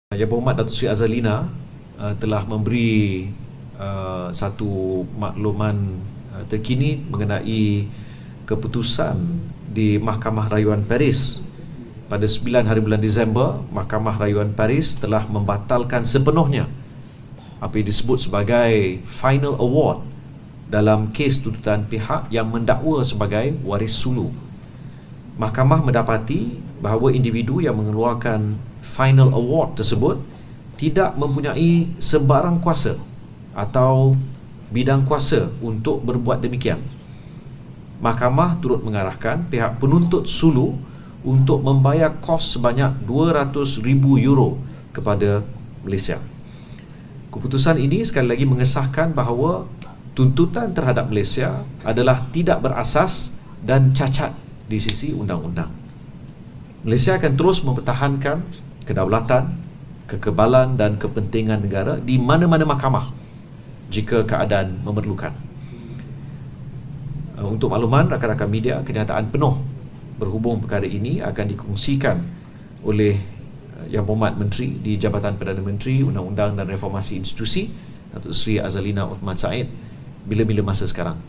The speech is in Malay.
Yang Berhormat Datuk Seri Azalina telah memberi satu makluman terkini mengenai keputusan di Mahkamah Rayuan Paris. Pada 9 hari bulan Disember, Mahkamah Rayuan Paris telah membatalkan sepenuhnya apa yang disebut sebagai final award dalam kes tuntutan pihak yang mendakwa sebagai waris sulu. Mahkamah mendapati bahawa individu yang mengeluarkan final award tersebut tidak mempunyai sebarang kuasa atau bidang kuasa untuk berbuat demikian. Mahkamah turut mengarahkan pihak penuntut sulu untuk membayar kos sebanyak 200,000 euro kepada Malaysia. Keputusan ini sekali lagi mengesahkan bahawa tuntutan terhadap Malaysia adalah tidak berasas dan cacat di sisi undang-undang. Malaysia akan terus mempertahankan kedaulatan, kekebalan dan kepentingan negara di mana-mana mahkamah jika keadaan memerlukan. Untuk makluman rakan-rakan media, kenyataan penuh berhubung perkara ini akan dikongsikan oleh Yang Berhormat Menteri di Jabatan Perdana Menteri Undang-Undang dan Reformasi Institusi, Datuk Seri Azalina Othman Said, bila-bila masa sekarang.